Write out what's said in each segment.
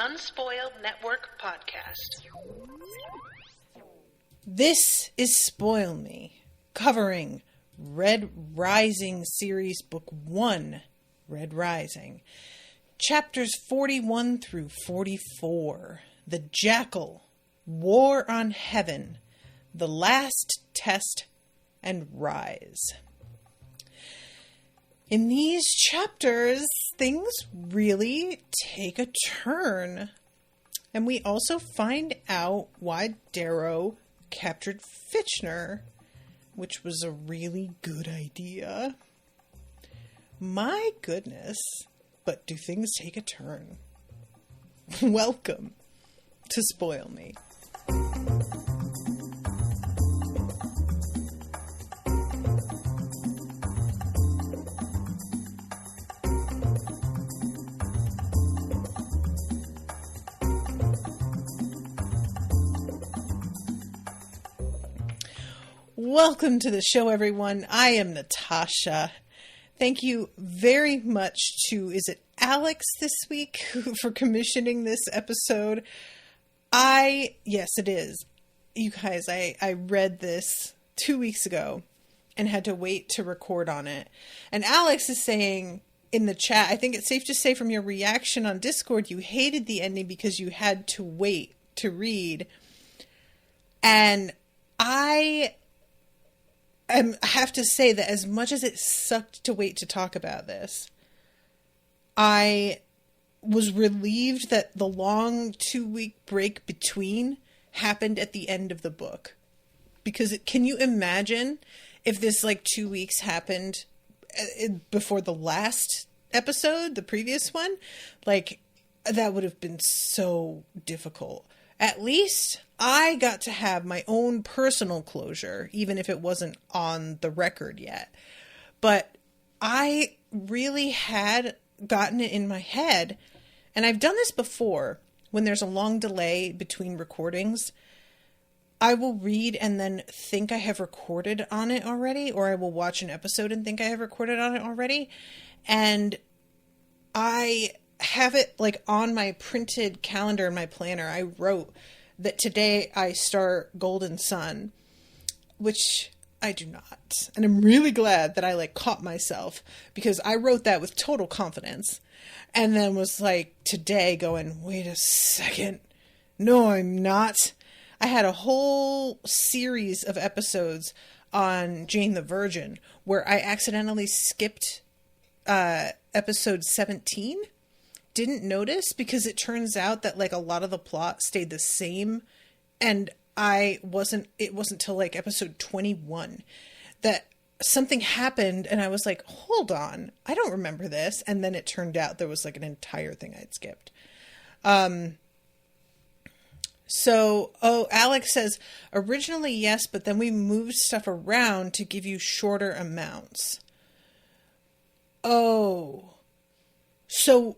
Unspoiled Network podcast. This is Spoil Me, covering Red Rising Series Book 1, Red Rising, chapters 41 through 44, The Jackal, War on Heaven, The Last Test, and Rise. In these chapters, things really take a turn. And we also find out why Darrow captured Fitchner, which was a really good idea. My goodness, but do things take a turn? Welcome to Spoil Me. Welcome to the show, everyone. I am Natasha. Thank you very much to, is it Alex this week, for commissioning this episode? Yes, it is. You guys, I read this 2 weeks ago and had to wait to record on it. And Alex is saying in the chat, I think it's safe to say from your reaction on Discord, you hated the ending because you had to wait to read. And I have to say that as much as it sucked to wait to talk about this, I was relieved that the long 2-week break between happened at the end of the book. Because can you imagine if this 2 weeks happened before the last episode, the previous one? That would have been so difficult. At least I got to have my own personal closure, even if it wasn't on the record yet. But I really had gotten it in my head, and I've done this before when there's a long delay between recordings. I will read and then think I have recorded on it already, or I will watch an episode and think I have recorded on it already. And I have it on my printed calendar in my planner. I wrote that today I start Golden Sun, which I do not. And I'm really glad that I caught myself, because I wrote that with total confidence and then was today going, wait a second. No, I'm not. I had a whole series of episodes on Jane the Virgin where I accidentally skipped episode 17. Didn't notice because it turns out that a lot of the plot stayed the same, and it wasn't till episode 21 that something happened and I was like, hold on, I don't remember this. And then it turned out there was an entire thing I'd skipped. Alex says, originally yes, but then we moved stuff around to give you shorter amounts. Oh, so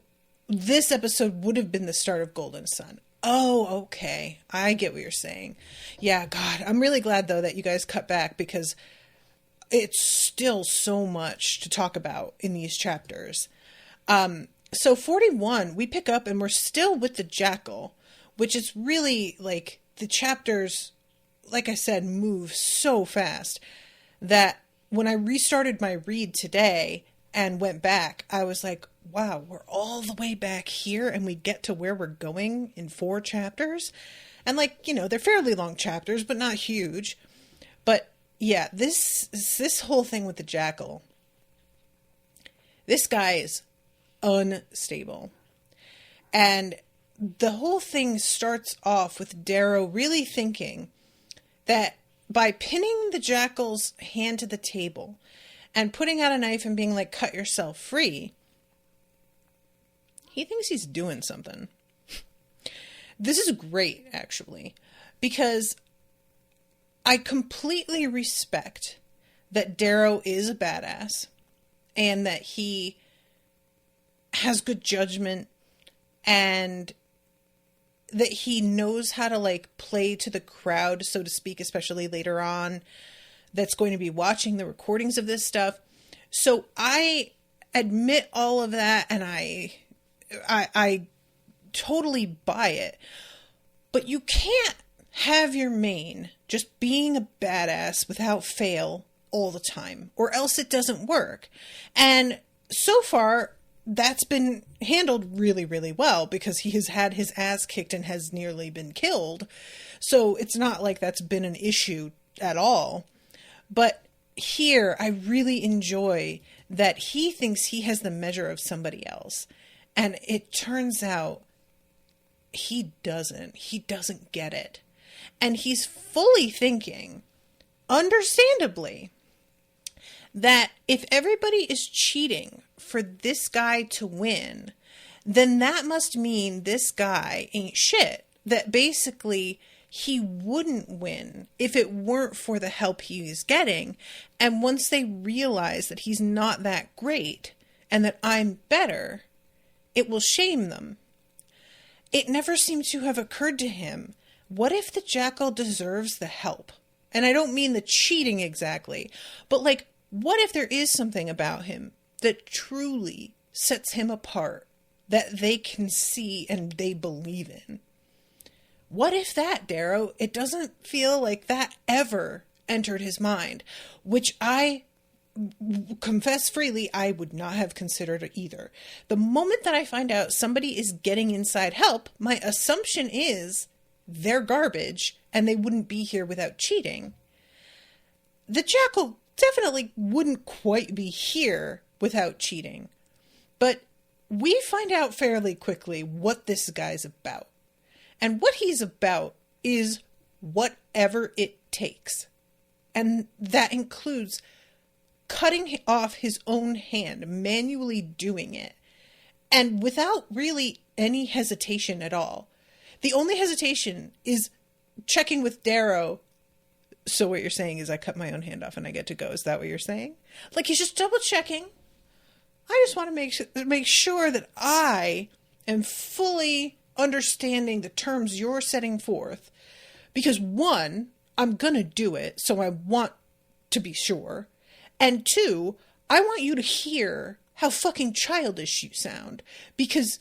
this episode would have been the start of Golden Sun. Oh, okay. I get what you're saying. Yeah, God. I'm really glad, though, that you guys cut back, because it's still so much to talk about in these chapters. So 41, we pick up and we're still with the Jackal, which is really, the chapters, like I said, move so fast that when I restarted my read today and went back, I was like, wow, we're all the way back here and we get to where we're going in 4 chapters. And they're fairly long chapters, but not huge. But yeah, this whole thing with the Jackal, this guy is unstable. And the whole thing starts off with Darrow really thinking that by pinning the Jackal's hand to the table and putting out a knife and being cut yourself free, he thinks he's doing something. This is great, actually, because I completely respect that Darrow is a badass and that he has good judgment and that he knows how to play to the crowd, so to speak, especially later on, that's going to be watching the recordings of this stuff. So I admit all of that, and I totally buy it. But you can't have your main just being a badass without fail all the time, or else it doesn't work. And so far, that's been handled really, really well, because he has had his ass kicked and has nearly been killed. So it's not like that's been an issue at all. But here, I really enjoy that he thinks he has the measure of somebody else. And it turns out he doesn't. He doesn't get it. And he's fully thinking, understandably, that if everybody is cheating for this guy to win, then that must mean this guy ain't shit. That basically he wouldn't win if it weren't for the help he's getting. And once they realize that he's not that great and that I'm better, it will shame them. It never seemed to have occurred to him, what if the jackal deserves the help? And I don't mean the cheating exactly, but like, what if there is something about him that truly sets him apart, that they can see and they believe in? What if that, Darrow? It doesn't feel like that ever entered his mind, which I confess freely I would not have considered either. The moment that I find out somebody is getting inside help, my assumption is they're garbage and they wouldn't be here without cheating. The jackal definitely wouldn't quite be here without cheating. But we find out fairly quickly what this guy's about. And what he's about is whatever it takes. And that includes cutting off his own hand, manually doing it. And without really any hesitation at all. The only hesitation is checking with Darrow. So what you're saying is I cut my own hand off and I get to go. Is that what you're saying? Like, he's just double checking. I just want to make sure that I am fully understanding the terms you're setting forth. Because one, I'm going to do it, so I want to be sure. And two, I want you to hear how fucking childish you sound. Because,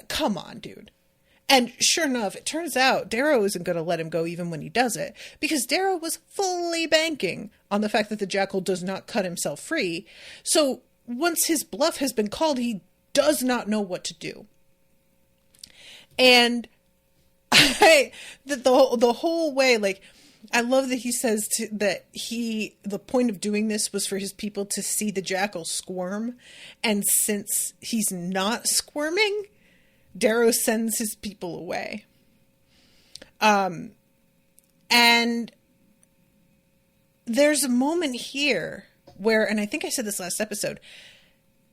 come on, dude. And sure enough, it turns out Darrow isn't going to let him go even when he does it, because Darrow was fully banking on the fact that the jackal does not cut himself free. So once his bluff has been called, he does not know what to do. And the whole way, like, I love that he says the point of doing this was for his people to see the jackal squirm. And since he's not squirming, Darrow sends his people away. And there's a moment here where, and I think I said this last episode,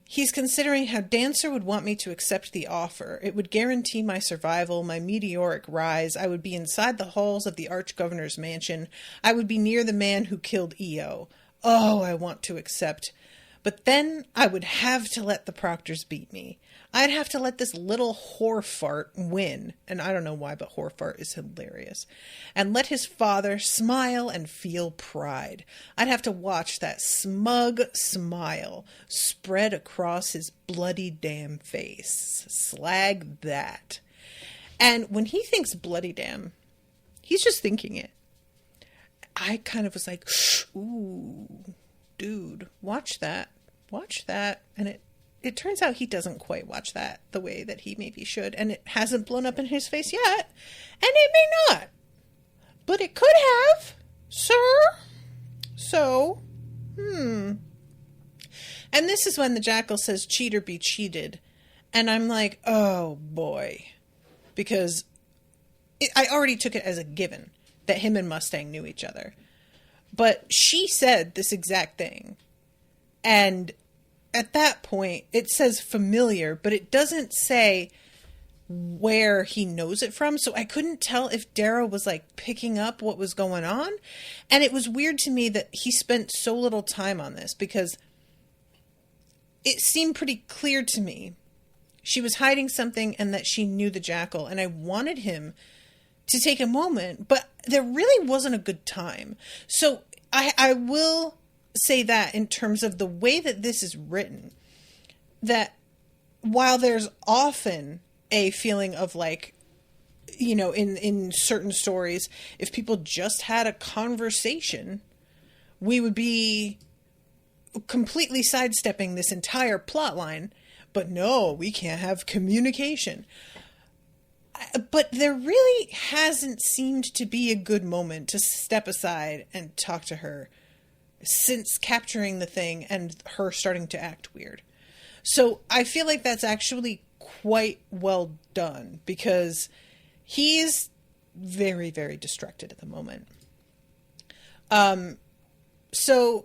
he's considering how Dancer would want me to accept the offer. It would guarantee my survival, my meteoric rise. I would be inside the halls of the Archgovernor's mansion. I would be near the man who killed Io. Oh, I want to accept. But then I would have to let the Proctors beat me. I'd have to let this little whore fart win. And I don't know why, but whore fart is hilarious. And let his father smile and feel pride. I'd have to watch that smug smile spread across his bloody damn face. Slag that. And when he thinks bloody damn, he's just thinking it. I kind of was like, ooh, dude, watch that. Watch that. And it turns out he doesn't quite watch that the way that he maybe should. And it hasn't blown up in his face yet. And it may not. But it could have, sir. So, And this is when the jackal says, cheat or be cheated. And I'm like, oh boy. Because I already took it as a given that him and Mustang knew each other. But she said this exact thing. And at that point, it says familiar, but it doesn't say where he knows it from. So I couldn't tell if Darrow was like picking up what was going on. And it was weird to me that he spent so little time on this, because it seemed pretty clear to me she was hiding something and that she knew the jackal. And I wanted him to take a moment, but there really wasn't a good time. So I will say that in terms of the way that this is written, that while there's often a feeling of like, you know, in certain stories, if people just had a conversation, we would be completely sidestepping this entire plot line. But no, we can't have communication. But there really hasn't seemed to be a good moment to step aside and talk to her since capturing the thing and her starting to act weird. So I feel like that's actually quite well done, because he is very, very distracted at the moment. So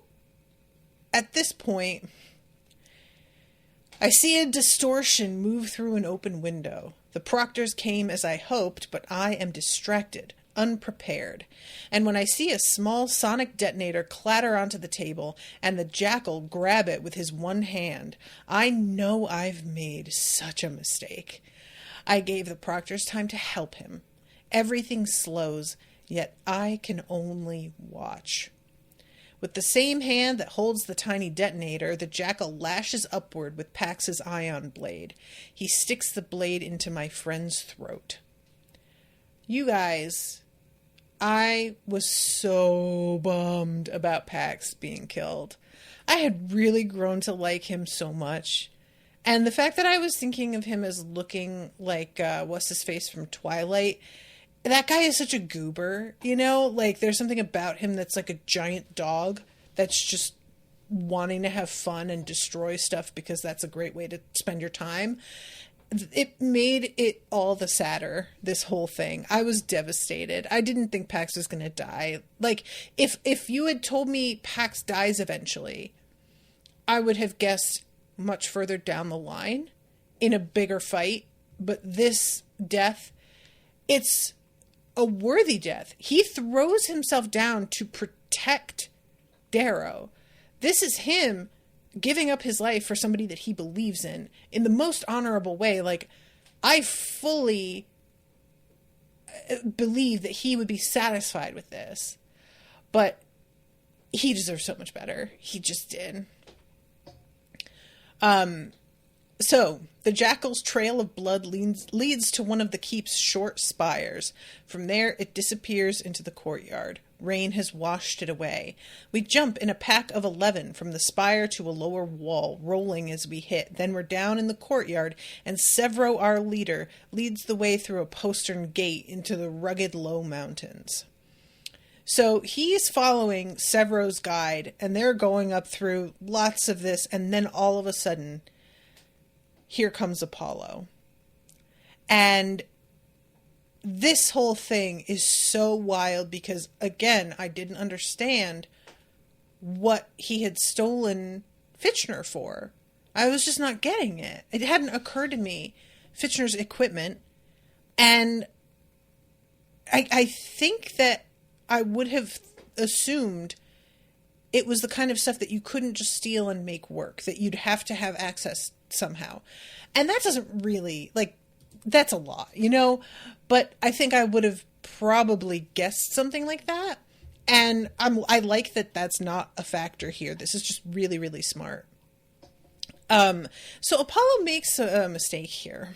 at this point, I see a distortion move through an open window. The Proctors came as I hoped, but I am distracted, unprepared. And when I see a small sonic detonator clatter onto the table and the Jackal grab it with his one hand, I know I've made such a mistake. I gave the Proctors time to help him. Everything slows, yet I can only watch. With the same hand that holds the tiny detonator, the Jackal lashes upward with Pax's ion blade. He sticks the blade into my friend's throat. You guys, I was so bummed about Pax being killed. I had really grown to like him so much. And the fact that I was thinking of him as looking like, what's-his-face from Twilight, that guy is such a goober, you know? Like, there's something about him that's like a giant dog that's just wanting to have fun and destroy stuff because that's a great way to spend your time. It made it all the sadder, this whole thing. I was devastated. I didn't think Pax was going to die. Like, if you had told me Pax dies eventually, I would have guessed much further down the line in a bigger fight. But this death, it's a worthy death. He throws himself down to protect Darrow. This is him giving up his life for somebody that he believes in the most honorable way. Like, I fully believe that he would be satisfied with this, but he deserves so much better. He just did. So, the Jackal's trail of blood leads to one of the keep's short spires. From there, it disappears into the courtyard. Rain has washed it away. We jump in a pack of 11 from the spire to a lower wall, rolling as we hit. Then we're down in the courtyard, and Sevro, our leader, leads the way through a postern gate into the rugged low mountains. So he's following Sevro's guide, and they're going up through lots of this, and then all of a sudden, here comes Apollo. And this whole thing is so wild because, again, I didn't understand what he had stolen Fitchner for. I was just not getting it. It hadn't occurred to me, Fitchner's equipment. And I think that I would have assumed it was the kind of stuff that you couldn't just steal and make work, that you'd have to have access somehow. And that doesn't really, like, that's a lot, you know? But I think I would have probably guessed something like that. And I like that that's not a factor here. This is just really, really smart. So Apollo makes a mistake here.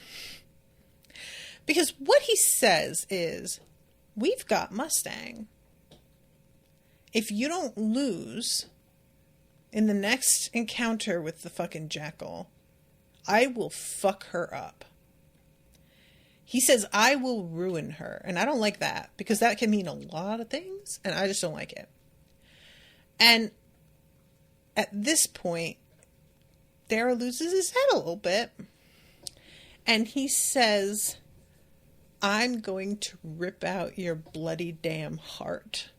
Because what he says is, we've got Mustang. If you don't lose in the next encounter with the fucking Jackal, I will fuck her up. He says, I will ruin her. And I don't like that, because that can mean a lot of things, and I just don't like it. And at this point, Darrow loses his head a little bit. And he says, I'm going to rip out your bloody damn heart.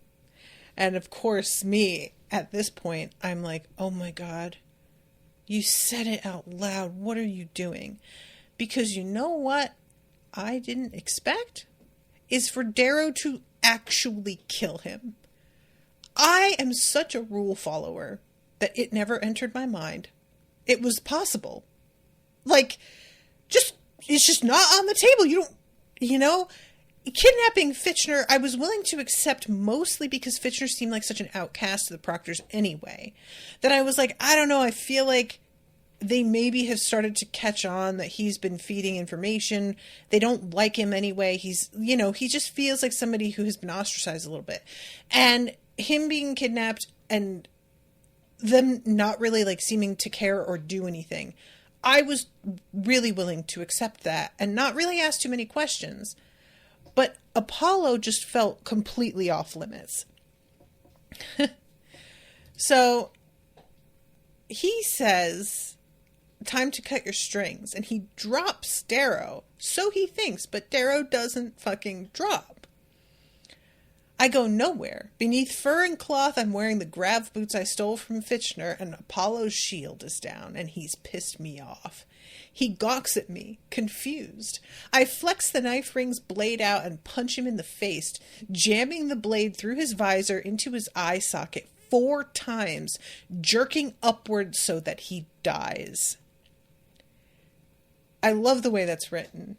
And of course, me, at this point, I'm like, oh my God, you said it out loud. What are you doing? Because you know what I didn't expect is for Darrow to actually kill him. I am such a rule follower that it never entered my mind it was possible. Like, it's just not on the table. You don't, you know, kidnapping Fitchner, I was willing to accept mostly because Fitchner seemed like such an outcast to the Proctors anyway, that I was like, I don't know, I feel like they maybe have started to catch on that he's been feeding information. They don't like him anyway. He's, he just feels like somebody who has been ostracized a little bit. And him being kidnapped and them not really like seeming to care or do anything, I was really willing to accept that and not really ask too many questions. But Apollo just felt completely off limits. So he says, time to cut your strings. And he drops Darrow. So he thinks, but Darrow doesn't fucking drop. I go nowhere. Beneath fur and cloth, I'm wearing the grav boots I stole from Fitchner, and Apollo's shield is down, and he's pissed me off. He gawks at me, confused. I flex the knife ring's blade out and punch him in the face, jamming the blade through his visor into his eye socket 4 times, jerking upward so that he dies. I love the way that's written.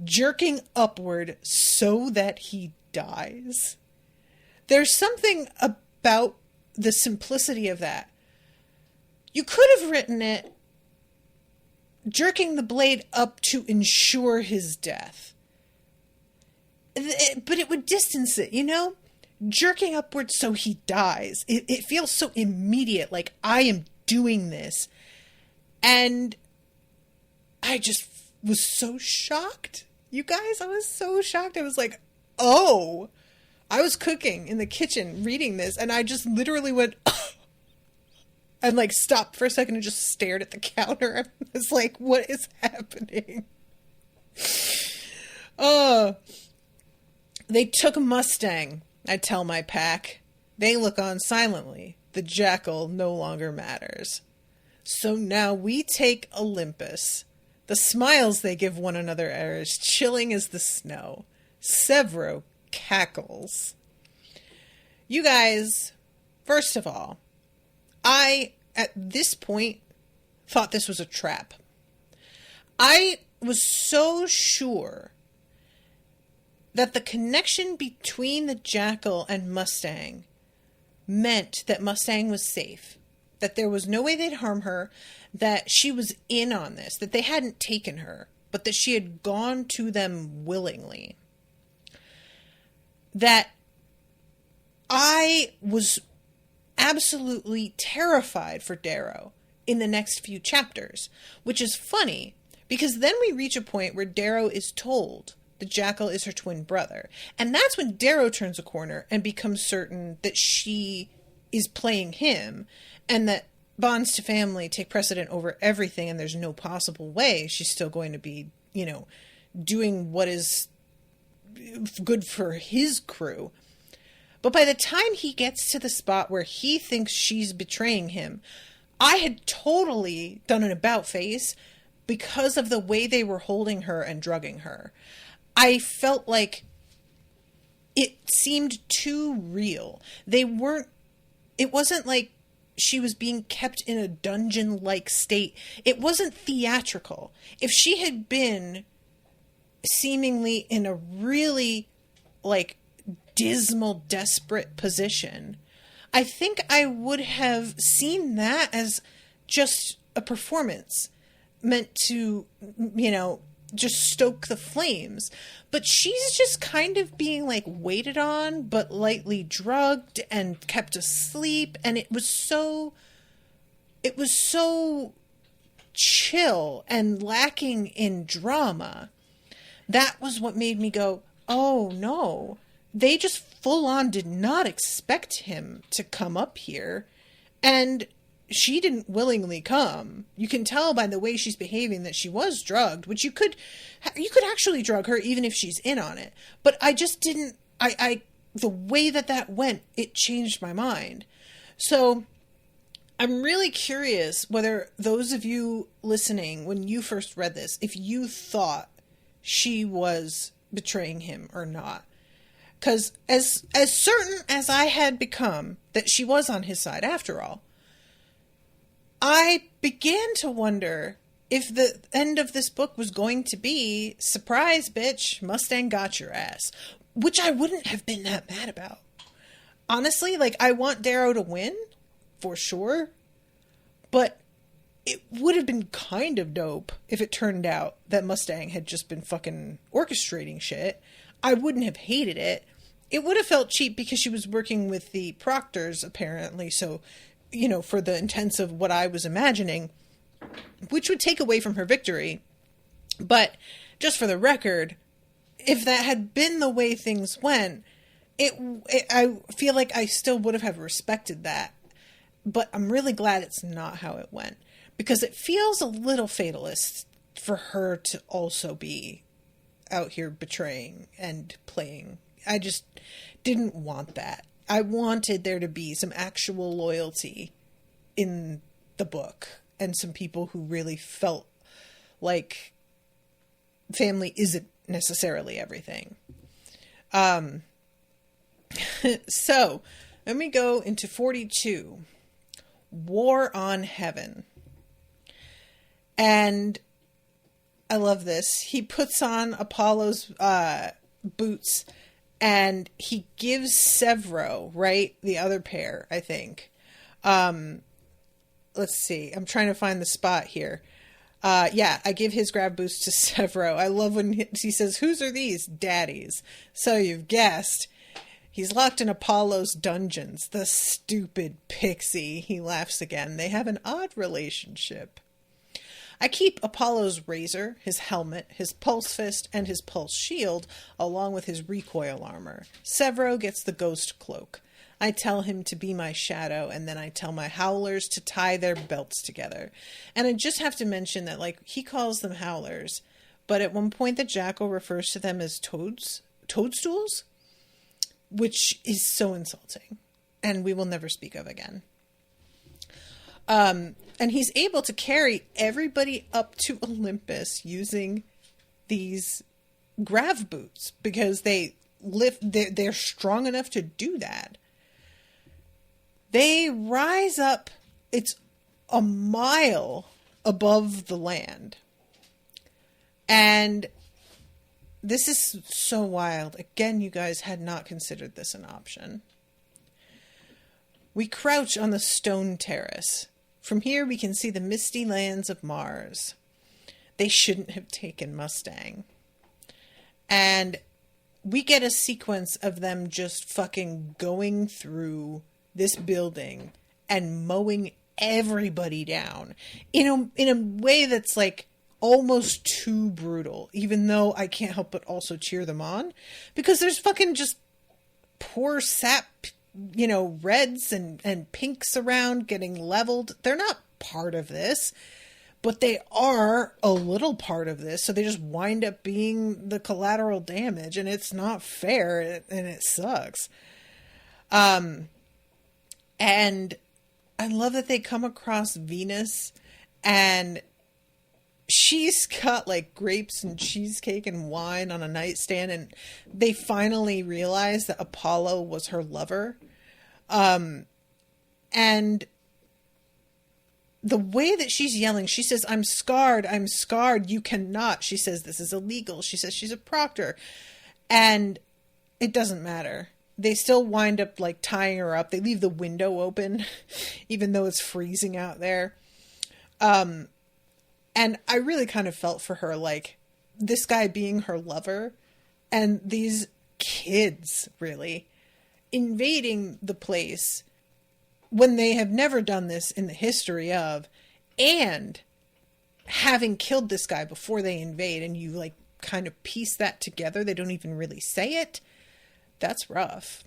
Jerking upward so that he dies. There's something about the simplicity of that. You could have written it jerking the blade up to ensure his death. But it would distance it, Jerking upward so he dies. It feels so immediate, like I am doing this. And I just was so shocked. You guys, I was so shocked. I was like, oh. I was cooking in the kitchen reading this, and I just literally went and like stopped for a second and just stared at the counter. I was like, what is happening? They took a Mustang, I tell my pack. They look on silently. The jackal no longer matters. So now we take Olympus. The smiles they give one another are as chilling as the snow. Severo cackles. You guys, first of all, I, at this point, thought this was a trap. I was so sure that the connection between the jackal and Mustang meant that Mustang was safe, that there was no way they'd harm her, that she was in on this, that they hadn't taken her, but that she had gone to them willingly. That I was absolutely terrified for Darrow in the next few chapters, which is funny because then we reach a point where Darrow is told the jackal is her twin brother. And that's when Darrow turns a corner and becomes certain that she is playing him and that bonds to family take precedent over everything, and there's no possible way she's still going to be, doing what is good for his crew. But by the time he gets to the spot where he thinks she's betraying him, I had totally done an about face because of the way they were holding her and drugging her. I felt like it seemed too real. It wasn't like she was being kept in a dungeon-like state. It wasn't theatrical. If she had been seemingly in a really, dismal, desperate position, I think I would have seen that as just a performance meant to, just stoke the flames. But she's just kind of being waited on, but lightly drugged and kept asleep. And it was so chill and lacking in drama. That was what made me go, oh no, they just full on did not expect him to come up here. And she didn't willingly come. You can tell by the way she's behaving that she was drugged, which you could actually drug her even if she's in on it. But I just didn't, the way that went, it changed my mind. So I'm really curious whether those of you listening, when you first read this, if you thought she was betraying him or not. Because as certain as I had become that she was on his side after all, I began to wonder if the end of this book was going to be, surprise, bitch, Mustang got your ass. Which I wouldn't have been that mad about. Honestly, I want Darrow to win, for sure. But it would have been kind of dope if it turned out that Mustang had just been fucking orchestrating shit. I wouldn't have hated it. It would have felt cheap because she was working with the Proctors, apparently. So, you know, for the intents of what I was imagining, which would take away from her victory. But just for the record, if that had been the way things went, I feel like I still would have respected that. But I'm really glad it's not how it went, because it feels a little fatalist for her to also be out here betraying and playing. I just didn't want that. I wanted there to be some actual loyalty in the book and some people who really felt like family isn't necessarily everything. So let me go into 42, War on Heaven. And I love this. He puts on Apollo's boots and he gives Sevro, right? The other pair, I think. Let's see. I'm trying to find the spot here. Yeah, I give his grab boots to Sevro. I love when he says, "Whose are these? Daddy's." So you've guessed. He's locked in Apollo's dungeons. The stupid pixie. He laughs again. They have an odd relationship. I keep Apollo's razor, his helmet, his pulse fist, and his pulse shield, along with his recoil armor. Sevro gets the ghost cloak. I tell him to be my shadow, and then I tell my howlers to tie their belts together. And I just have to mention that, like, he calls them howlers, but at one point the jackal refers to them as toadstools, which is so insulting, and we will never speak of again. And he's able to carry everybody up to Olympus using these grav boots because they're strong enough to do that. They rise up, it's a mile above the land. And this is so wild. Again, you guys had not considered this an option. We crouch on the stone terrace. From here we can see the misty lands of Mars. They shouldn't have taken Mustang. And we get a sequence of them just fucking going through this building and mowing everybody down in a way that's like almost too brutal, even though I can't help but also cheer them on, because there's fucking just poor sap, you know, reds and pinks around getting leveled. They're not part of this, but they are a little part of this, so they just wind up being the collateral damage, and it's not fair, and it sucks. And I love that they come across Venus, and she's got like grapes and cheesecake and wine on a nightstand, and they finally realize that Apollo was her lover. And the way that she's yelling, she says, I'm scarred, you cannot. She says, this is illegal. She says she's a proctor. And it doesn't matter. They still wind up like tying her up. They leave the window open, even though it's freezing out there. And I really kind of felt for her, like this guy being her lover and these kids really invading the place when they have never done this in the history of, and having killed this guy before they invade, and you like kind of piece that together. They don't even really say it. That's rough.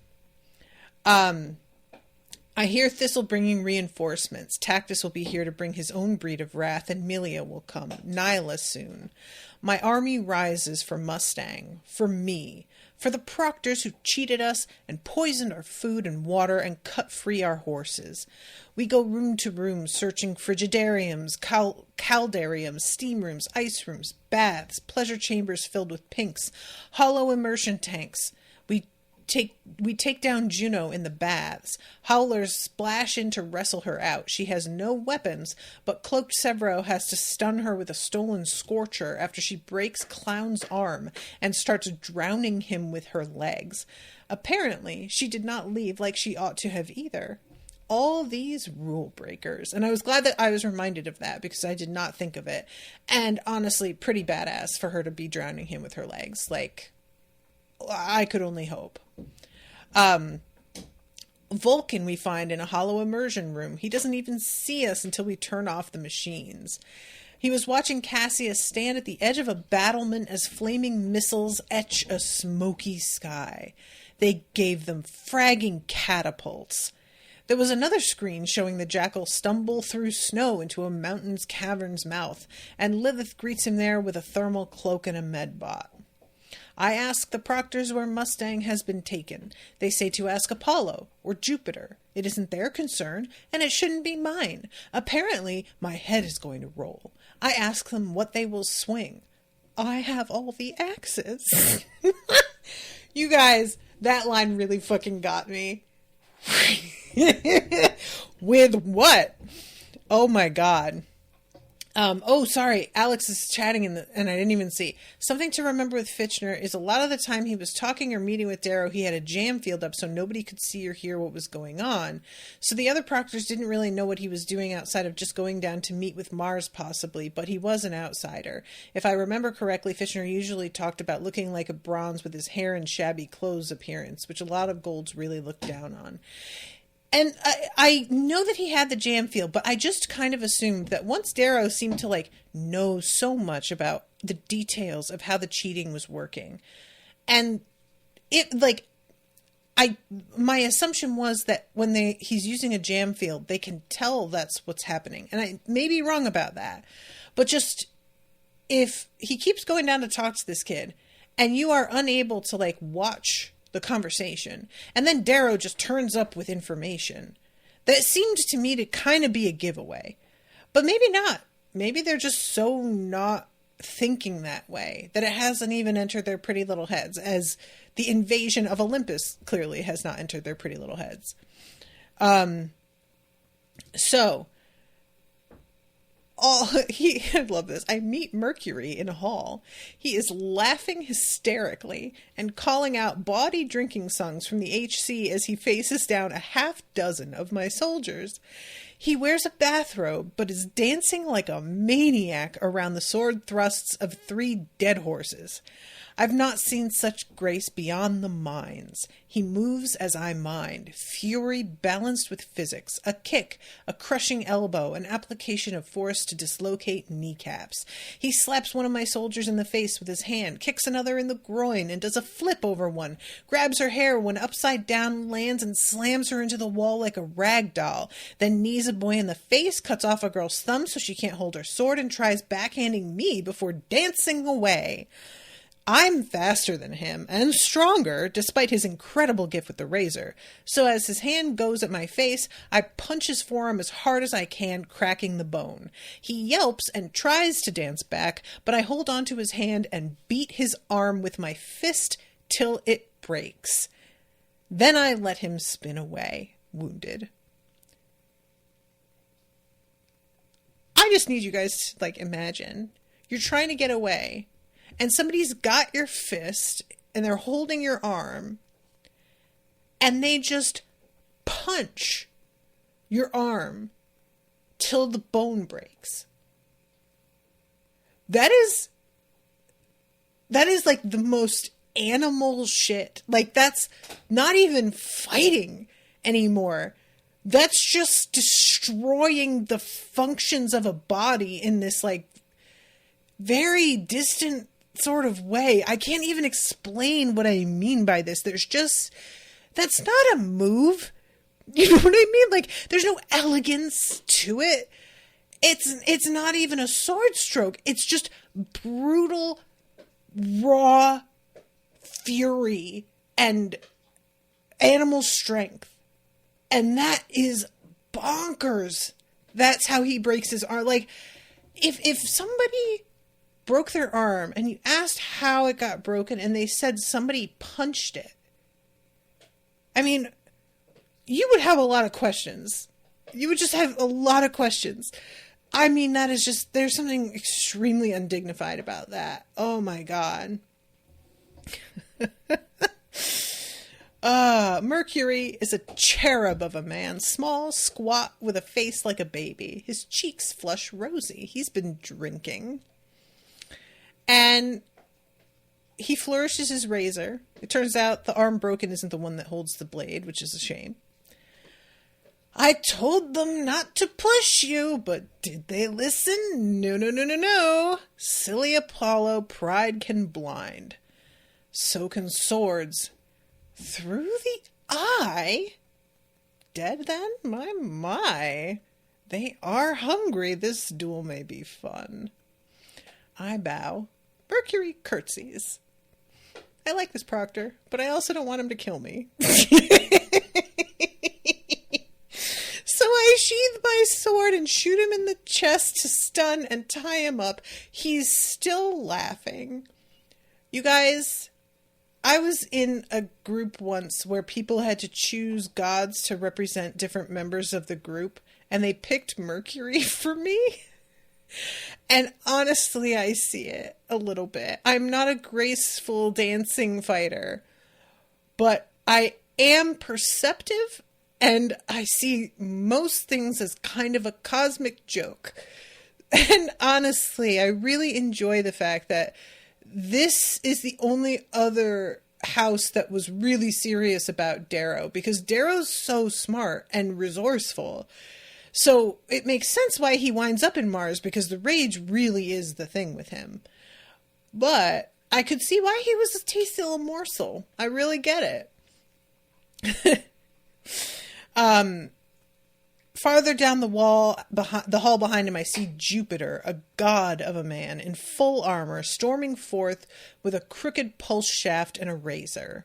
I hear Thistle bringing reinforcements. Tactus will be here to bring his own breed of wrath, and Milia will come. Nyla soon. My army rises for Mustang, for me, for the proctors who cheated us and poisoned our food and water and cut free our horses. We go room to room searching frigidariums, caldariums, steam rooms, ice rooms, baths, pleasure chambers filled with pinks, hollow immersion tanks. We take down Juno in the baths. Howlers splash in to wrestle her out. She has no weapons, but cloaked Severo has to stun her with a stolen scorcher after she breaks Clown's arm and starts drowning him with her legs. Apparently, she did not leave like she ought to have either. all these rule breakers. And I was glad that I was reminded of that because I did not think of it. And honestly, pretty badass for her to be drowning him with her legs. Like, I could only hope. Vulcan we find in a hollow immersion room. He doesn't even see us until we turn off the machines. He was watching Cassius stand at the edge of a battlement as flaming missiles etch a smoky sky. They gave them fragging catapults. There was another screen showing the Jackal stumble through snow into a mountain's cavern's mouth, and Lilith greets him there with a thermal cloak and a medbot. I ask the proctors where Mustang has been taken. They say to ask Apollo or Jupiter. It isn't their concern, and it shouldn't be mine. Apparently, my head is going to roll. I ask them what they will swing. I have all the axes. You guys, that line really fucking got me. With what? Oh my god. Sorry, Alex is chatting and I didn't even see. Something to remember with Fitchner is a lot of the time he was talking or meeting with Darrow, he had a jam field up so nobody could see or hear what was going on. So the other proctors didn't really know what he was doing outside of just going down to meet with Mars possibly, but he was an outsider. If I remember correctly, Fitchner usually talked about looking like a bronze with his hair and shabby clothes appearance, which a lot of golds really look down on. And I know that he had the jam field, but I just kind of assumed that once Darrow seemed to know so much about the details of how the cheating was working, and my assumption was that when he's using a jam field, they can tell that's what's happening. And I may be wrong about that, but just if he keeps going down to talk to this kid, and you are unable to watch the conversation, and then Darrow just turns up with information, that seemed to me to kind of be a giveaway. But maybe not. Maybe they're just so not thinking that way that it hasn't even entered their pretty little heads, as the invasion of Olympus clearly has not entered their pretty little heads. I love this. I meet Mercury in a hall. He is laughing hysterically and calling out bawdy drinking songs from the HC as he faces down a half dozen of my soldiers. He wears a bathrobe, but is dancing like a maniac around the sword thrusts of 3 dead horses. I've not seen such grace beyond the mines. He moves as I mind, fury balanced with physics, a kick, a crushing elbow, an application of force to dislocate kneecaps. He slaps one of my soldiers in the face with his hand, kicks another in the groin, and does a flip over one, grabs her hair when upside down, lands and slams her into the wall like a rag doll, then knees a boy in the face, cuts off a girl's thumb so she can't hold her sword, and tries backhanding me before dancing away. I'm faster than him, and stronger, despite his incredible gift with the razor. So as his hand goes at my face, I punch his forearm as hard as I can, cracking the bone. He yelps and tries to dance back, but I hold onto his hand and beat his arm with my fist till it breaks. Then I let him spin away, wounded. I just need you guys to, imagine. You're trying to get away, and somebody's got your fist, and they're holding your arm, and they just punch your arm till the bone breaks. That is the most animal shit. That's not even fighting anymore. That's just destroying the functions of a body in this, very distant sort of way. I can't even explain what I mean by this. That's not a move. You know what I mean? There's no elegance to it. It's not even a sword stroke. It's just brutal, raw fury and animal strength. And that is bonkers. That's how he breaks his arm. If somebody broke their arm and you asked how it got broken and they said somebody punched it, I mean, you would have a lot of questions. You would just have a lot of questions. I mean, that is just, there's something extremely undignified about that. Oh my God. Mercury is a cherub of a man, small, squat, with a face like a baby. His cheeks flush rosy. He's been drinking. And he flourishes his razor. It turns out the arm broken isn't the one that holds the blade, which is a shame. I told them not to push you, but did they listen? No, no, no, no, no. Silly Apollo, pride can blind. So can swords. Through the eye? Dead then? My. They are hungry. This duel may be fun. I bow. Mercury curtsies. I like this Proctor, but I also don't want him to kill me. So I sheathe my sword and shoot him in the chest to stun and tie him up. He's still laughing. You guys, I was in a group once where people had to choose gods to represent different members of the group, and they picked Mercury for me. And honestly, I see it a little bit. I'm not a graceful dancing fighter, but I am perceptive, and I see most things as kind of a cosmic joke. And honestly, I really enjoy the fact that this is the only other house that was really serious about Darrow, because Darrow's so smart and resourceful. So it makes sense why he winds up in Mars, because the rage really is the thing with him. But I could see why he was a tasty little morsel. I really get it. Farther down the hall behind him, I see Jupiter, a god of a man, in full armor, storming forth with a crooked pulse shaft and a razor.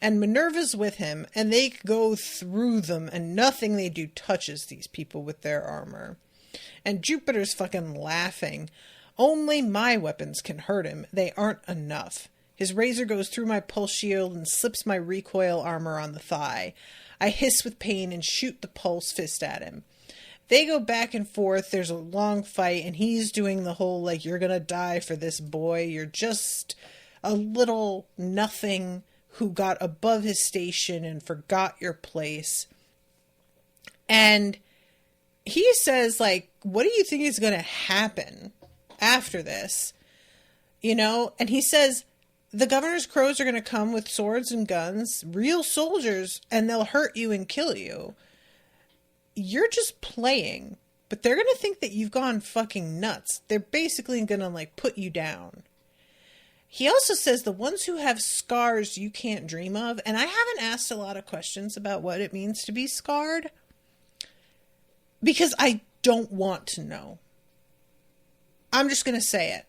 And Minerva's with him, and they go through them, and nothing they do touches these people with their armor. And Jupiter's fucking laughing. Only my weapons can hurt him. They aren't enough. His razor goes through my pulse shield and slips my recoil armor on the thigh. I hiss with pain and shoot the pulse fist at him. They go back and forth. There's a long fight, and he's doing the whole, like, you're gonna die for this, boy. You're just a little nothing who got above his station and forgot your place. And he says, like, what do you think is going to happen after this? You know? And he says, the governor's crows are going to come with swords and guns, real soldiers, and they'll hurt you and kill you. You're just playing, but they're going to think that you've gone fucking nuts. They're basically going to, like, put you down. He also says the ones who have scars you can't dream of, and I haven't asked a lot of questions about what it means to be scarred, because I don't want to know. I'm just going to say it.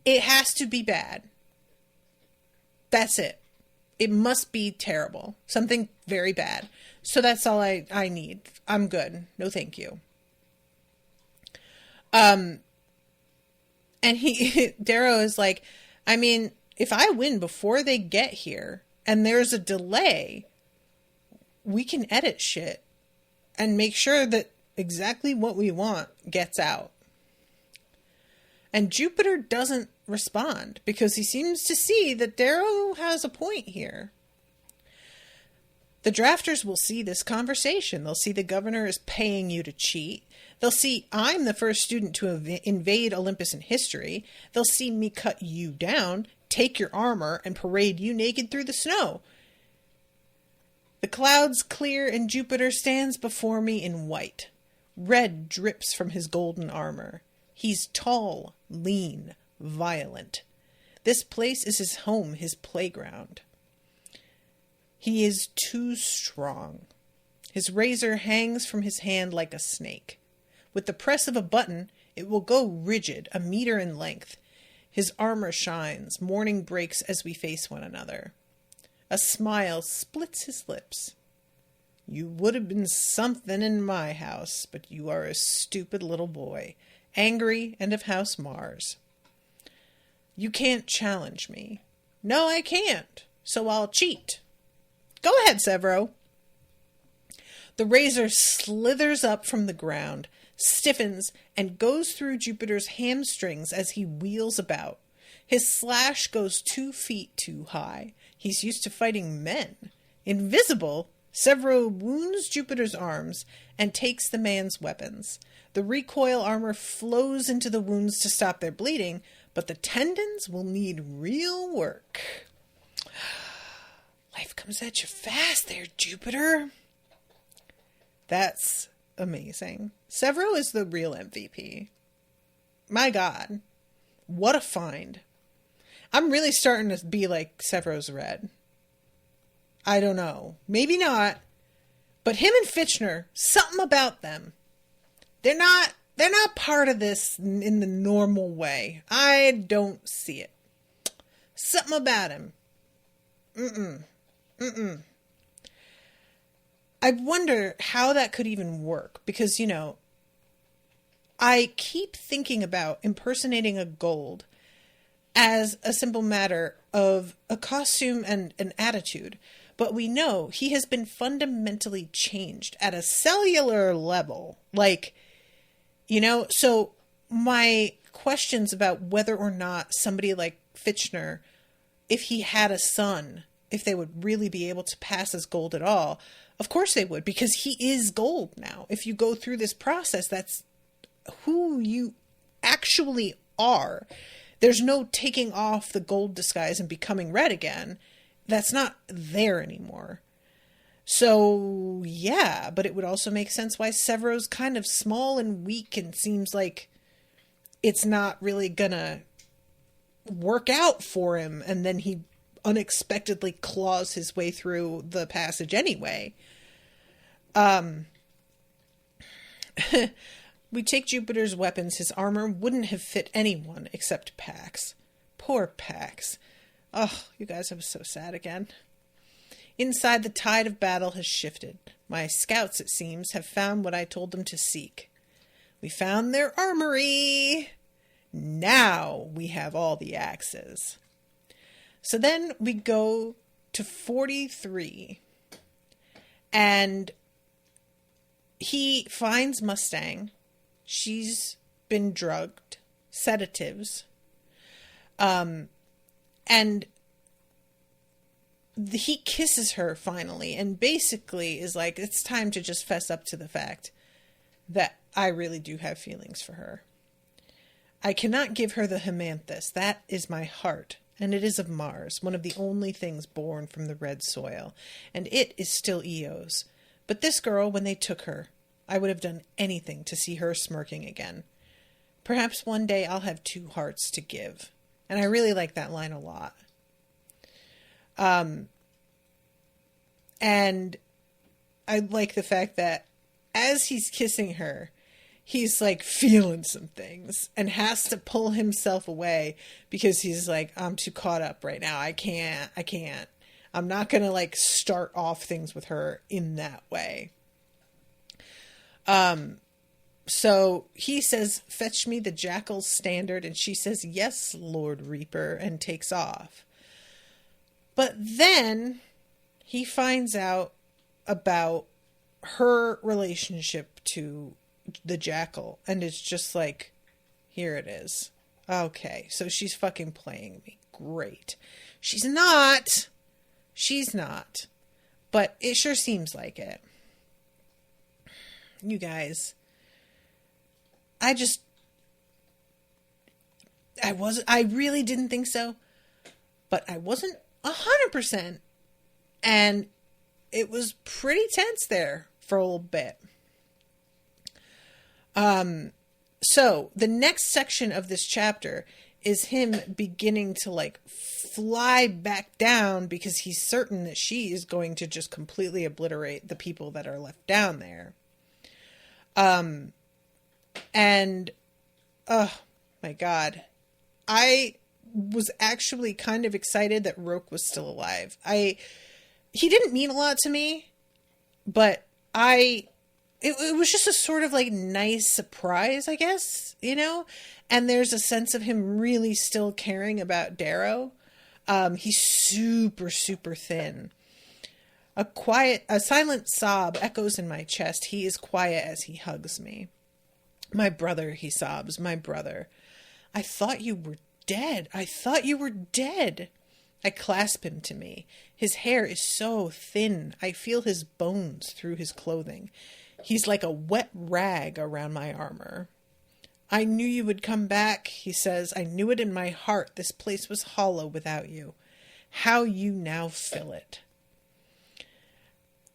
It has to be bad. That's it. It must be terrible. Something very bad. So that's all I need. I'm good. No thank you. And Darrow is like, I mean, if I win before they get here and there's a delay, we can edit shit and make sure that exactly what we want gets out. And Jupiter doesn't respond because he seems to see that Darrow has a point here. The drafters will see this conversation. They'll see the governor is paying you to cheat. They'll see I'm the first student to invade Olympus in history. They'll see me cut you down, take your armor, and parade you naked through the snow. The clouds clear and Jupiter stands before me in white. Red drips from his golden armor. He's tall, lean, violent. This place is his home, his playground. He is too strong. His razor hangs from his hand like a snake. With the press of a button, it will go rigid, a meter in length. His armor shines. Morning breaks as we face one another. A smile splits his lips. You would have been something in my house, but you are a stupid little boy, angry and of House Mars. You can't challenge me. No, I can't, so I'll cheat. Go ahead, Severo. The razor slithers up from the ground, stiffens, and goes through Jupiter's hamstrings as he wheels about. His slash goes 2 feet too high. He's used to fighting men. Invisible, Severo wounds Jupiter's arms and takes the man's weapons. The recoil armor flows into the wounds to stop their bleeding, but the tendons will need real work. Life comes at you fast there, Jupiter. That's amazing. Severo is the real MVP. My God. What a find. I'm really starting to be like Severo's Red. I don't know. Maybe not. But him and Fitchner, something about them. They're not part of this in the normal way. I don't see it. Something about him. I wonder how that could even work. Because, I keep thinking about impersonating a Gold as a simple matter of a costume and an attitude. But we know he has been fundamentally changed at a cellular level. So my questions about whether or not somebody like Fitchner, if he had a son, if they would really be able to pass as Gold at all, of course they would, because he is Gold now. If you go through this process, that's who you actually are. There's no taking off the Gold disguise and becoming Red again. That's not there anymore. So, yeah, but it would also make sense why Severo's kind of small and weak and seems like it's not really gonna work out for him, and then he unexpectedly claws his way through the passage anyway. We take Jupiter's weapons. His armor wouldn't have fit anyone except Pax. Poor Pax. Oh, you guys, I was so sad again. Inside, the tide of battle has shifted. My scouts, it seems, have found what I told them to seek. We found their armory. Now we have all the axes. So then we go to 43. And he finds Mustang. She's been drugged. Sedatives. And he kisses her finally and basically is like, it's time to just fess up to the fact that I really do have feelings for her. I cannot give her the Hemanthus. That is my heart, and it is of Mars, one of the only things born from the red soil, and it is still Eo's. But this girl, when they took her, I would have done anything to see her smirking again. Perhaps one day I'll have two hearts to give. And I really like that line a lot. And I like the fact that as he's kissing her, he's like feeling some things and has to pull himself away because he's like, I'm too caught up right now. I can't. I'm not going to like start off things with her in that way. So he says, fetch me the Jackal's standard. And she says, yes, Lord Reaper, and takes off. But then he finds out about her relationship to the Jackal. And it's just like, here it is. Okay, so she's fucking playing me. Great. She's not. But it sure seems like it. You guys, I really didn't think so, but I wasn't 100%, and it was pretty tense there for a little bit. So the next section of this chapter is him beginning to like fly back down because he's certain that she is going to just completely obliterate the people that are left down there. And, oh my God, I was actually kind of excited that Roke was still alive. He didn't mean a lot to me, but it was just a sort of like nice surprise, I guess, and there's a sense of him really still caring about Darrow. He's super, super thin. A silent sob echoes in my chest. He is quiet as he hugs me. My brother, he sobs, my brother. I thought you were dead. I clasp him to me. His hair is so thin, I feel his bones through his clothing. He's like a wet rag around my armor. I knew you would come back, he says. I knew it in my heart. This place was hollow without you. How you now fill it.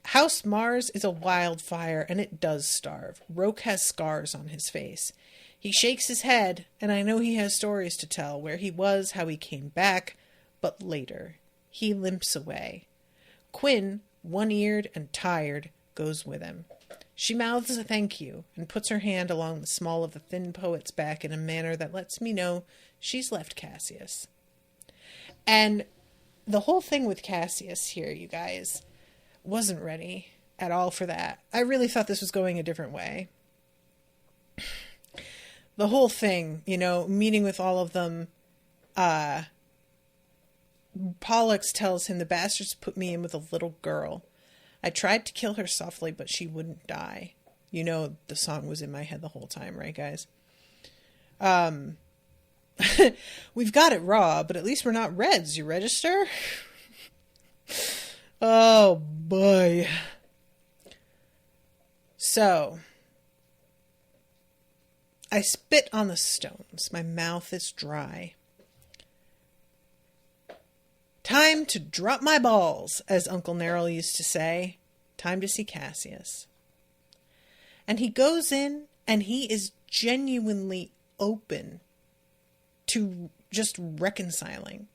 House Mars is a wildfire, and it does starve. Roke has scars on his face. He shakes his head, and I know he has stories to tell, where he was, how he came back, but later. He limps away. Quinn, one-eared and tired, goes with him. She mouths a thank you, and puts her hand along the small of the thin poet's back in a manner that lets me know she's left Cassius. And the whole thing with Cassius here, you guys, wasn't ready at all for that. I really thought this was going a different way. The whole thing, meeting with all of them, Pollux tells him the bastards put me in with a little girl. I tried to kill her softly, but she wouldn't die. The song was in my head the whole time, right, guys? We've got it raw, but at least we're not Reds. You register? Oh, boy. So, I spit on the stones. My mouth is dry. Time to drop my balls, as Uncle Neril used to say. Time to see Cassius. And he goes in, and he is genuinely open to just reconciling.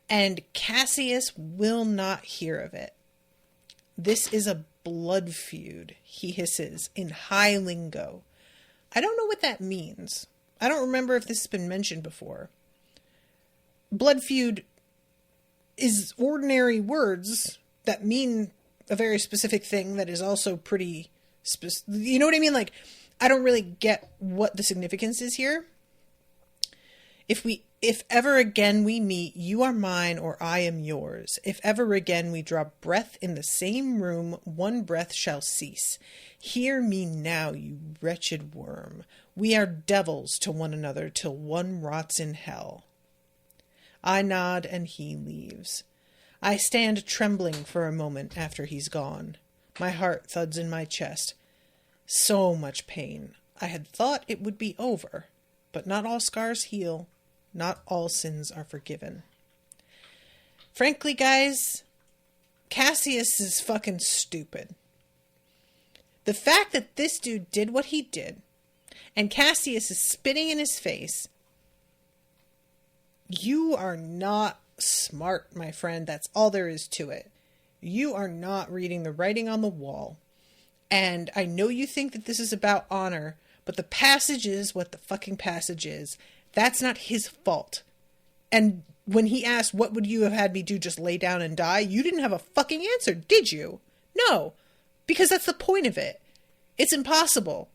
And Cassius will not hear of it. This is a blood feud, he hisses in high lingo. I don't know what that means. I don't remember if this has been mentioned before. Blood feud is ordinary words that mean a very specific thing that is also pretty you know what I mean? Like, I don't really get what the significance is here. If ever again we meet, you are mine or I am yours. If ever again we draw breath in the same room, one breath shall cease. Hear me now, you wretched worm. We are devils to one another till one rots in hell. I nod and he leaves. I stand trembling for a moment after he's gone. My heart thuds in my chest. So much pain. I had thought it would be over, but not all scars heal. Not all sins are forgiven. Frankly, guys, Cassius is fucking stupid. The fact that this dude did what he did, and Cassius is spitting in his face, you are not smart, my friend. That's all there is to it. You are not reading the writing on the wall. And I know you think that this is about honor, but the passage is what the fucking passage is. That's not his fault. And when he asked, what would you have had me do, just lay down and die? You didn't have a fucking answer, did you? No, because that's the point of it. It's impossible.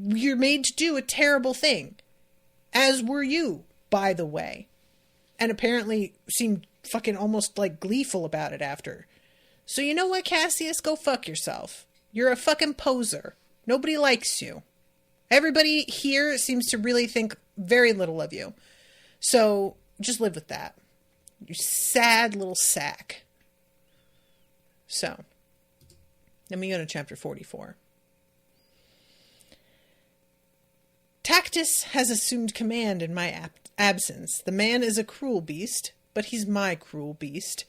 You're made to do a terrible thing. As were you, by the way. And apparently seemed fucking almost like gleeful about it after. So you know what, Cassius? Go fuck yourself. You're a fucking poser. Nobody likes you. Everybody here seems to really think very little of you. So just live with that. You sad little sack. So, let me go to chapter 44. Tactus has assumed command in my absence. The man is a cruel beast, but he's my cruel beast.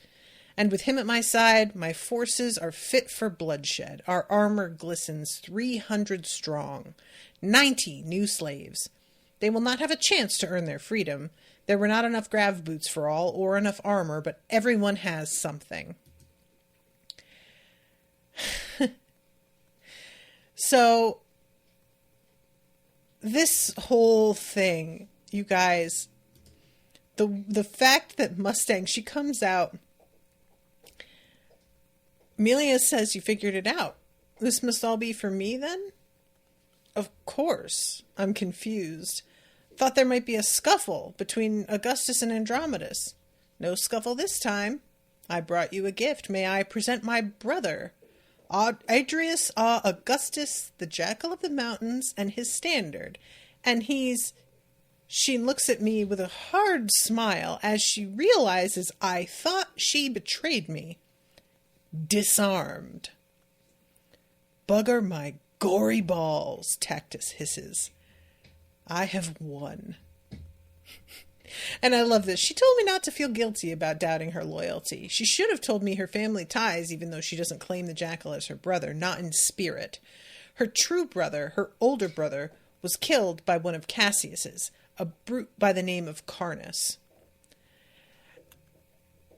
And with him at my side, my forces are fit for bloodshed. Our armor glistens 300 strong. 90 new slaves. They will not have a chance to earn their freedom. There were not enough grav boots for all, or enough armor, but everyone has something. So, this whole thing, you guys, the fact that Mustang, she comes out, Melia says, you figured it out. This must all be for me, then? Of course. I'm confused. Thought there might be a scuffle between Augustus and Andromedas. No scuffle this time. I brought you a gift. May I present my brother, Adrius Augustus, the Jackal of the Mountains, and his standard. And he's She looks at me with a hard smile as she realizes I thought she betrayed me. Disarmed. Bugger my gory balls, Tactus hisses. I have won. And I love this. She told me not to feel guilty about doubting her loyalty. She should have told me her family ties, even though she doesn't claim the jackal as her brother, not in spirit. Her true brother, her older brother, was killed by one of Cassius's, a brute by the name of Carnus.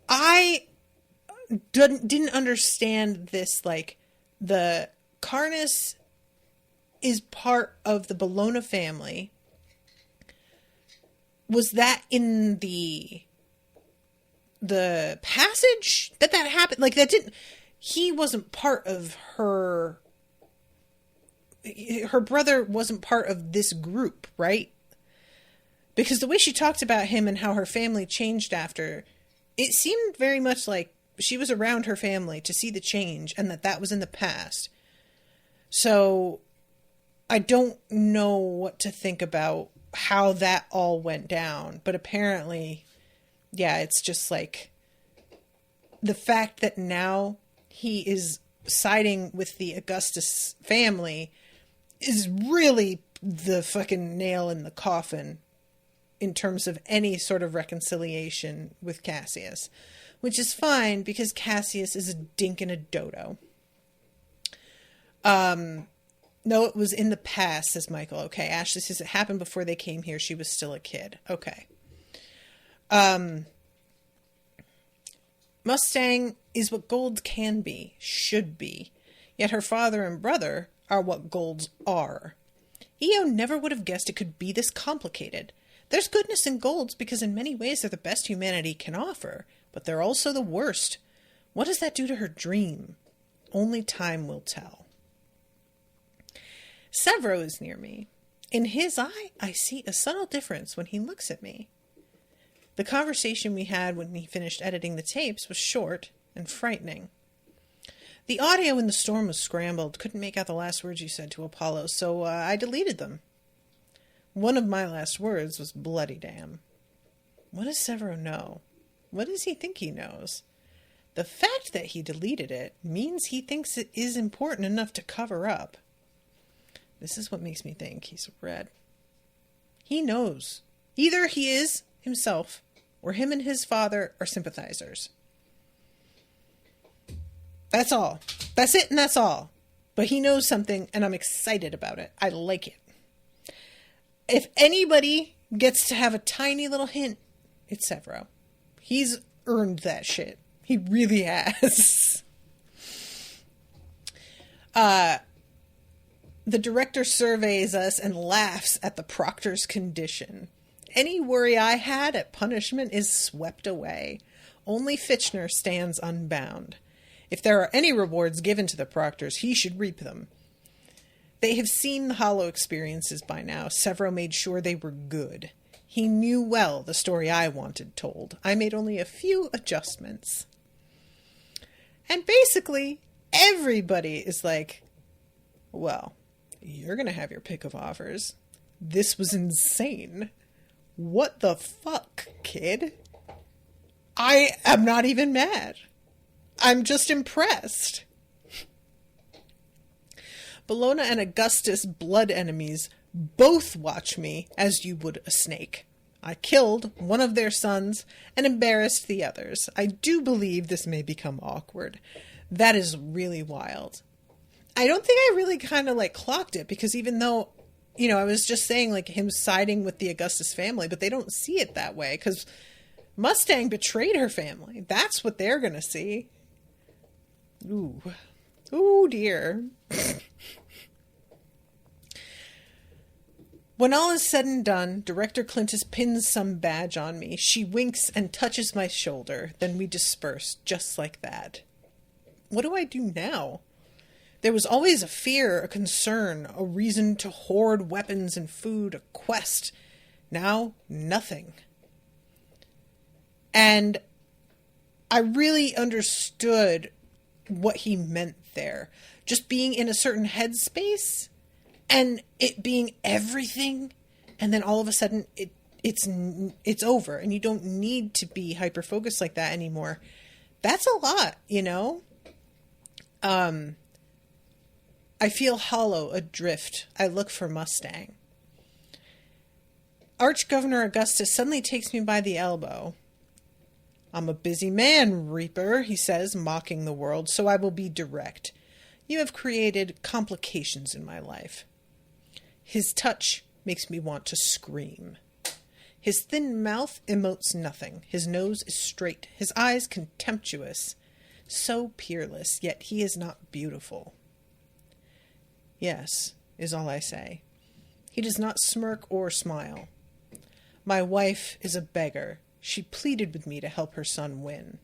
I didn't understand this, like, the Carnus is part of the Bologna family. Was that in the passage that happened? Like, that didn't, he wasn't part of her brother wasn't part of this group, right? Because the way she talked about him and how her family changed after, it seemed very much like she was around her family to see the change and that was in the past. So I don't know what to think about how that all went down, but apparently, yeah, it's just like the fact that now he is siding with the Augustus family is really the fucking nail in the coffin in terms of any sort of reconciliation with Cassius, which is fine because Cassius is a dink and a dodo. No, it was in the past, says Michael. Okay, Ashley says it happened before they came here. She was still a kid. Okay. Mustang is what golds can be, should be. Yet her father and brother are what golds are. Io never would have guessed it could be this complicated. There's goodness in golds because in many ways they're the best humanity can offer, but they're also the worst. What does that do to her dream? Only time will tell. Severo is near me. In his eye, I see a subtle difference when he looks at me. The conversation we had when he finished editing the tapes was short and frightening. The audio in the storm was scrambled, couldn't make out the last words you said to Apollo, so I deleted them. One of my last words was bloody damn. What does Severo know? What does he think he knows? The fact that he deleted it means he thinks it is important enough to cover up. This is what makes me think he's red. He knows. Either he is himself, or him and his father are sympathizers. That's all. That's it and that's all. But he knows something, and I'm excited about it. I like it. If anybody gets to have a tiny little hint, it's Severo. He's earned that shit. He really has. The director surveys us and laughs at the proctor's condition. Any worry I had at punishment is swept away. Only Fitchner stands unbound. If there are any rewards given to the proctors, he should reap them. They have seen the Hollow experiences by now. Severo made sure they were good. He knew well the story I wanted told. I made only a few adjustments. And basically, everybody is like, well, you're going to have your pick of offers. This was insane. What the fuck, kid? I am not even mad. I'm just impressed. Bologna and Augustus, blood enemies, both watch me as you would a snake. I killed one of their sons and embarrassed the others. I do believe this may become awkward. That is really wild. I don't think I really kind of clocked it because even though, I was just saying him siding with the Augustus family, but they don't see it that way because Mustang betrayed her family. That's what they're going to see. Ooh. Ooh, dear. When all is said and done, Director Clintus pins some badge on me. She winks and touches my shoulder. Then we disperse, just like that. What do I do now? There was always a fear, a concern, a reason to hoard weapons and food, a quest. Now, nothing. And I really understood what he meant there. Just being in a certain headspace and it being everything, and then all of a sudden it it's over, and you don't need to be hyper focused like that anymore. That's a lot, you know. I feel hollow, adrift. I look for Mustang. Arch-Governor Augustus suddenly takes me by the elbow. I'm a busy man, Reaper, he says, mocking the world, so I will be direct. You have created complications in my life. His touch makes me want to scream. His thin mouth emotes nothing. His nose is straight. His eyes contemptuous. So peerless, yet he is not beautiful. Yes, is all I say. He does not smirk or smile. My wife is a beggar. She pleaded with me to help her son win.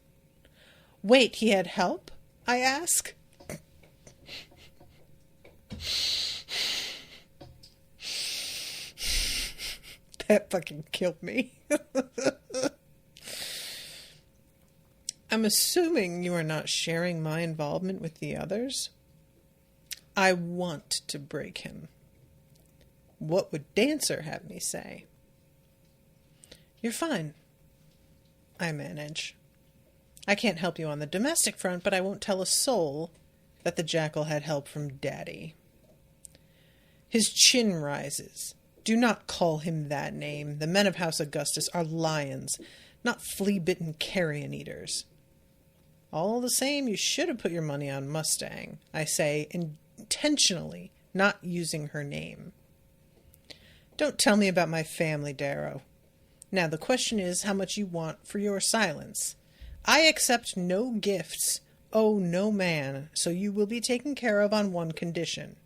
Wait, he had help? I ask. That fucking killed me. I'm assuming you are not sharing my involvement with the others. I want to break him. What would Dancer have me say? You're fine. I manage. I can't help you on the domestic front, but I won't tell a soul that the jackal had help from Daddy. His chin rises. Do not call him that name. The men of House Augustus are lions, not flea-bitten carrion eaters. All the same, you should have put your money on Mustang, I say, intentionally not using her name. Don't tell me about my family, Darrow. Now, the question is how much you want for your silence. I accept no gifts, owe no man, so you will be taken care of on one condition.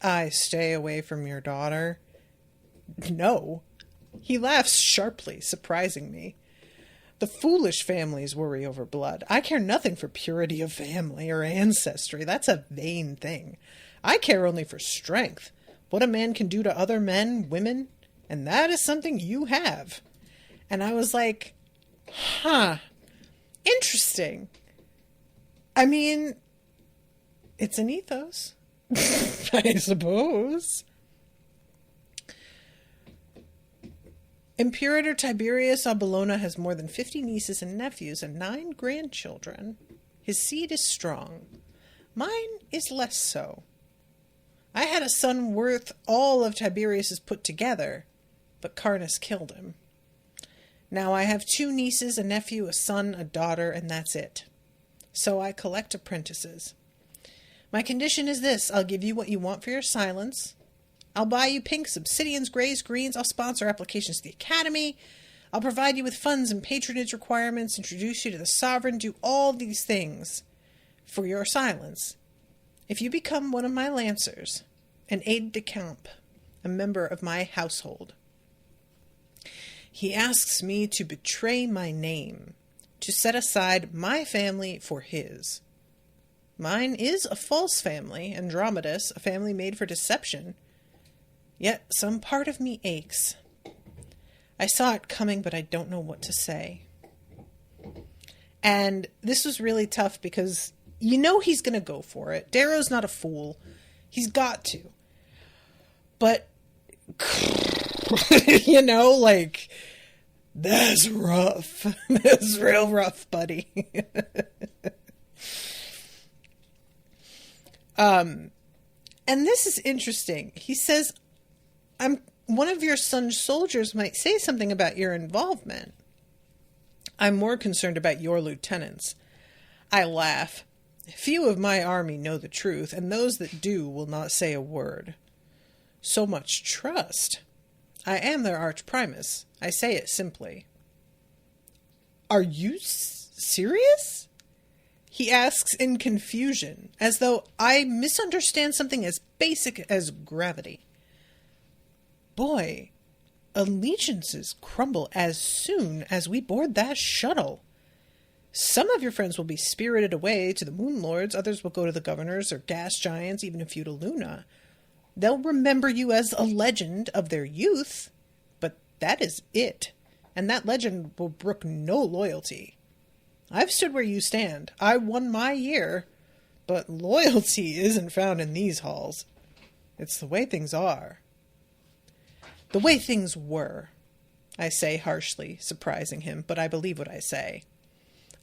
I stay away from your daughter? No. He laughs sharply, surprising me. The foolish families worry over blood. I care nothing for purity of family or ancestry. That's a vain thing. I care only for strength, what a man can do to other men, women, and that is something you have. And I was like, interesting. I mean, it's an ethos. I suppose. Imperator Tiberius of Bologna has more than 50 nieces and nephews and 9 grandchildren. His seed is strong. Mine is less so. I had a son worth all of Tiberius's put together, but Carnus killed him. Now I have 2 nieces, a nephew, a son, a daughter, and that's it. So I collect apprentices. My condition is this. I'll give you what you want for your silence. I'll buy you pinks, obsidians, grays, greens. I'll sponsor applications to the academy. I'll provide you with funds and patronage requirements, introduce you to the sovereign, do all these things for your silence. If you become one of my lancers, an aide-de-camp, a member of my household, he asks me to betray my name, to set aside my family for his. Mine is a false family, Andromedus, a family made for deception. Yet some part of me aches. I saw it coming, but I don't know what to say. And this was really tough because you know he's going to go for it. Darrow's not a fool. He's got to. But, you know, like, that's rough. That's real rough, buddy. And this is interesting. He says, one of your son's soldiers might say something about your involvement. I'm more concerned about your lieutenants. I laugh. Few of my army know the truth, and those that do will not say a word. So much trust. I am their archprimus. I say it simply. Are you serious? He asks in confusion, as though I misunderstand something as basic as gravity. Boy, allegiances crumble as soon as we board that shuttle. Some of your friends will be spirited away to the Moon Lords, others will go to the governors or gas giants, even a few to Luna. They'll remember you as a legend of their youth, but that is it, and that legend will brook no loyalty. I've stood where you stand. I won my year, but loyalty isn't found in these halls. It's the way things are. The way things were. I say harshly, surprising him, but I believe what I say.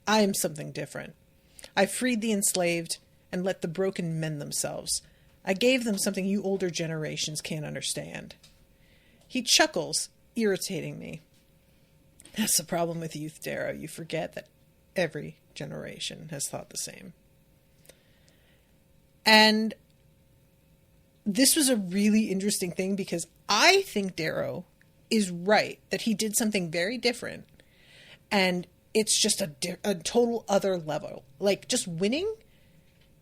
I am something different. I freed the enslaved and let the broken mend themselves. I gave them something you older generations can't understand. He chuckles, irritating me. That's the problem with youth, Darrow. You forget that every generation has thought the same. And this was a really interesting thing because I think Darrow is right that he did something very different. And it's just a total other level. Like, just winning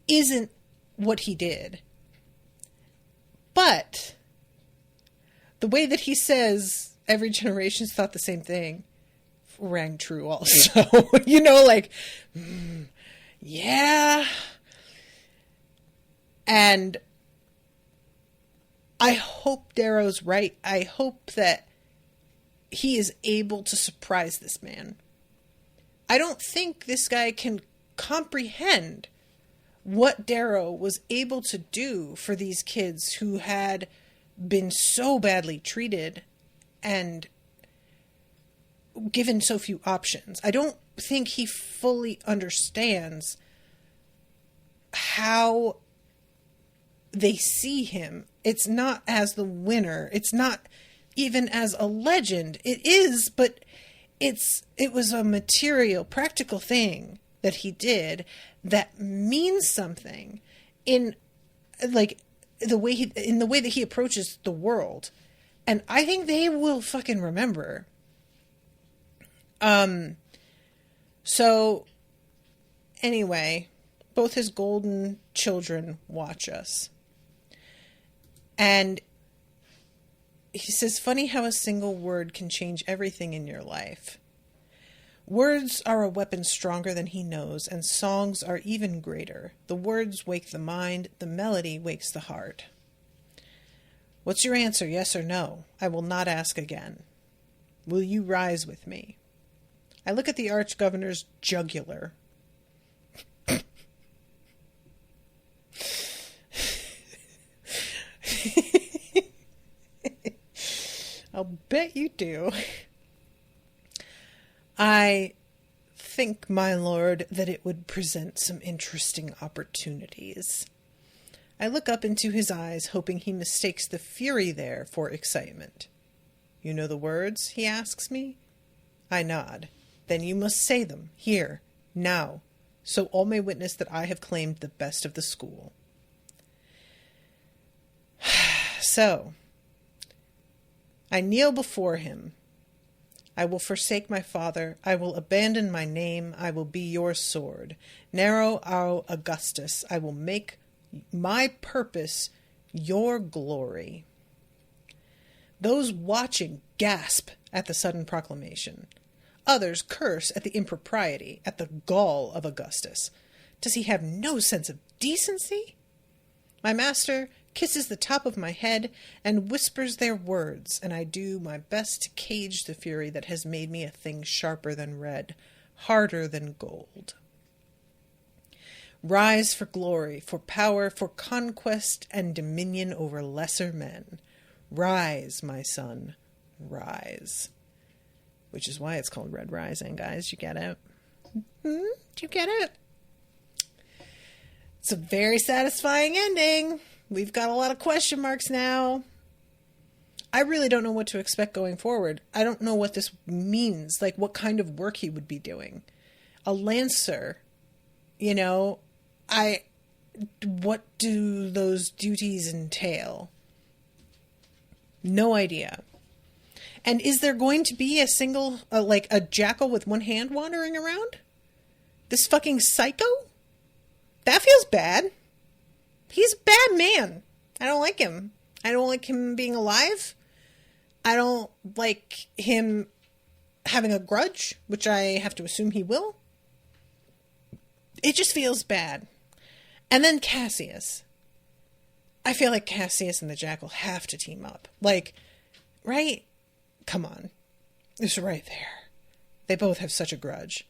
isn't what he did. But the way that he says every generation's thought the same thing rang true also. You know, like, yeah. And I hope Darrow's right. I hope that he is able to surprise this man. I don't think this guy can comprehend what Darrow was able to do for these kids who had been so badly treated and given so few options. I don't think he fully understands how they see him. It's not as the winner. It's not even as a legend. It is, but it was a material, practical thing that he did that means something in like the way that he approaches the world. And I think they will fucking remember. So anyway, both his golden children watch us. And he says, funny how a single word can change everything in your life. Words are a weapon stronger than he knows, and songs are even greater. The words wake the mind, the melody wakes the heart. What's your answer, yes or no? I will not ask again. Will you rise with me? I look at the arch-governor's jugular. I'll bet you do. I think, my lord, that it would present some interesting opportunities. I look up into his eyes, hoping he mistakes the fury there for excitement. You know the words, he asks me. I nod. Then you must say them, here, now, so all may witness that I have claimed the best of the school. So, I kneel before him. I will forsake my father. I will abandon my name. I will be your sword. Nero au Augustus. I will make my purpose your glory. Those watching gasp at the sudden proclamation. Others curse at the impropriety, at the gall of Augustus. Does he have no sense of decency? My master kisses the top of my head and whispers their words, and I do my best to cage the fury that has made me a thing sharper than red, harder than gold. Rise for glory, for power, for conquest and dominion over lesser men. Rise, my son, rise. Which is why it's called Red Rising, guys. You get it? Do you get it? It's a very satisfying ending. We've got a lot of question marks now. I really don't know what to expect going forward. I don't know what this means, like what kind of work he would be doing. A lancer, you know, what do those duties entail? No idea. And is there going to be a single, like a jackal with one hand wandering around? This fucking psycho? That feels bad. He's a bad man. I don't like him. I don't like him being alive. I don't like him having a grudge, which I have to assume he will. It just feels bad. And then Cassius. I feel like Cassius and the Jackal have to team up. Like, right? Come on. It's right there. They both have such a grudge.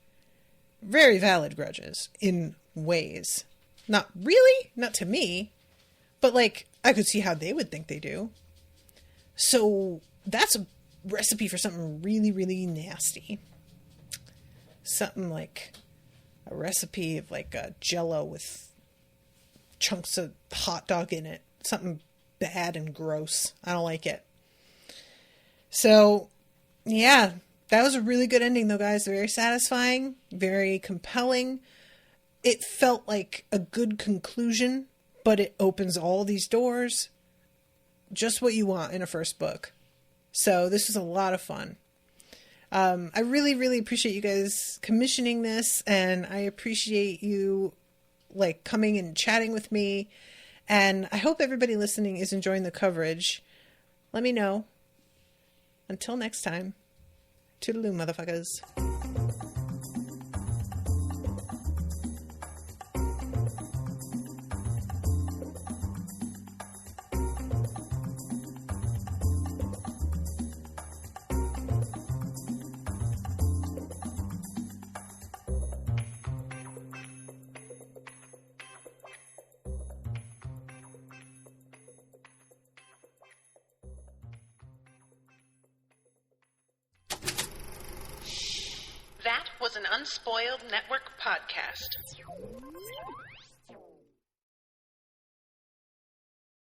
Very valid grudges, in ways. Not really, not to me, but like, I could see how they would think they do. So, that's a recipe for something really, really nasty. Something like a recipe of like a Jell-O with chunks of hot dog in it. Something bad and gross. I don't like it. So, yeah, that was a really good ending though, guys. Very satisfying, very compelling. It felt like a good conclusion, but it opens all these doors. Just what you want in a first book. So this was a lot of fun. I really, really appreciate you guys commissioning this, and I appreciate you like coming and chatting with me. And I hope everybody listening is enjoying the coverage. Let me know. Until next time, toodaloo, motherfuckers. That was an Unspoiled Network podcast.